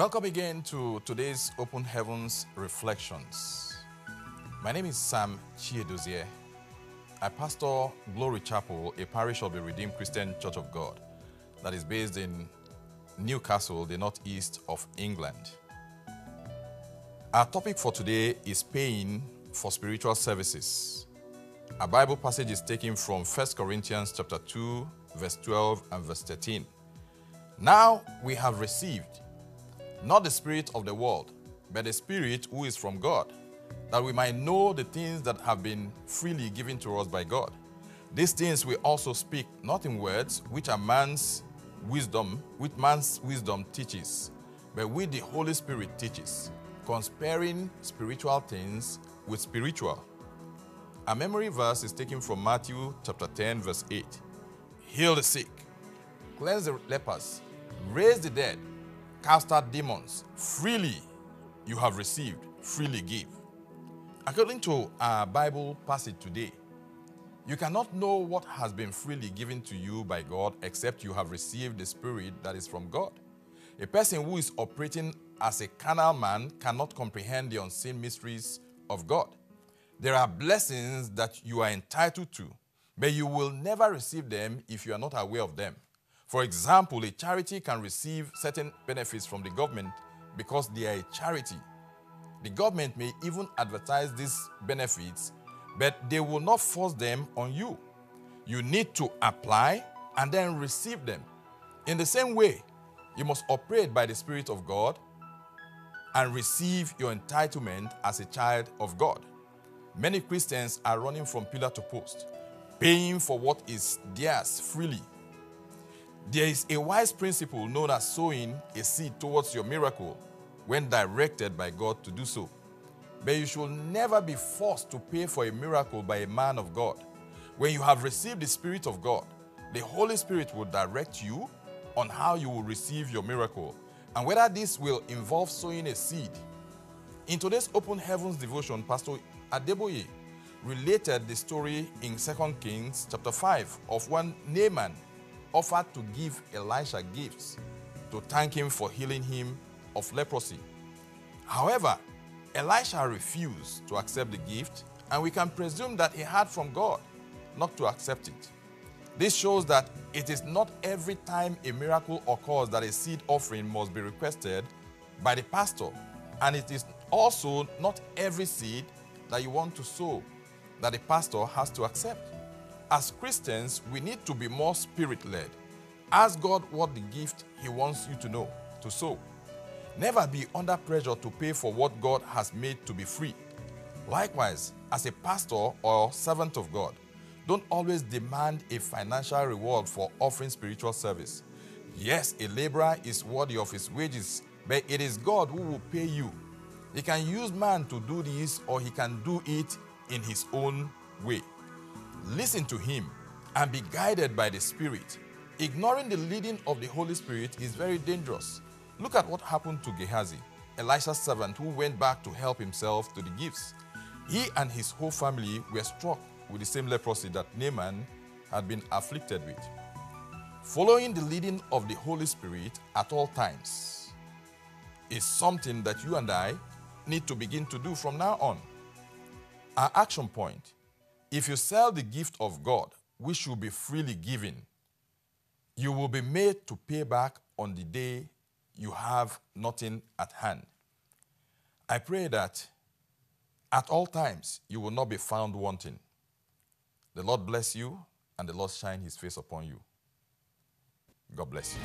Welcome again to today's Open Heavens Reflections. My name is Sam Chiedoze. I pastor Glory Chapel, a parish of the Redeemed Christian Church of God that is based in Newcastle, the northeast of England. Our topic for today is paying for spiritual services. Our Bible passage is taken from 1 Corinthians chapter 2, verse 12 and verse 13. Now we have received not the spirit of the world, but the Spirit who is from God, that we might know the things that have been freely given to us by God. These things we also speak, not in words, which man's wisdom teaches, but with the Holy Spirit teaches, comparing spiritual things with spiritual. Our memory verse is taken from Matthew chapter 10, verse 8. Heal the sick, cleanse the lepers, raise the dead, cast out demons. Freely you have received, freely give. According to our Bible passage today, you cannot know what has been freely given to you by God except you have received the Spirit that is from God. A person who is operating as a carnal man cannot comprehend the unseen mysteries of God. There are blessings that you are entitled to, but you will never receive them if you are not aware of them. For example, a charity can receive certain benefits from the government because they are a charity. The government may even advertise these benefits, but they will not force them on you. You need to apply and then receive them. In the same way, you must operate by the Spirit of God and receive your entitlement as a child of God. Many Christians are running from pillar to post, paying for what is theirs freely. There is a wise principle known as sowing a seed towards your miracle when directed by God to do so. But you should never be forced to pay for a miracle by a man of God. When you have received the Spirit of God, the Holy Spirit will direct you on how you will receive your miracle and whether this will involve sowing a seed. In today's Open Heavens devotion, Pastor Adeboye related the story in 2 Kings chapter 5 of when Naaman offered to give Elisha gifts to thank him for healing him of leprosy. However, Elisha refused to accept the gift, and we can presume that he heard from God not to accept it. This shows that it is not every time a miracle occurs that a seed offering must be requested by the pastor, and it is also not every seed that you want to sow that the pastor has to accept. As Christians, we need to be more spirit-led. Ask God what the gift He wants you to know, to sow. Never be under pressure to pay for what God has made to be free. Likewise, as a pastor or servant of God, don't always demand a financial reward for offering spiritual service. Yes, a laborer is worthy of his wages, but it is God who will pay you. He can use man to do this, or he can do it in his own way. Listen to him and be guided by the Spirit. Ignoring the leading of the Holy Spirit is very dangerous. Look at what happened to Gehazi, Elisha's servant who went back to help himself to the gifts. He and his whole family were struck with the same leprosy that Naaman had been afflicted with. Following the leading of the Holy Spirit at all times is something that you and I need to begin to do from now on. Our action point: if you sell the gift of God, which should be freely given, you will be made to pay back on the day you have nothing at hand. I pray that at all times you will not be found wanting. The Lord bless you, and the Lord shine His face upon you. God bless you.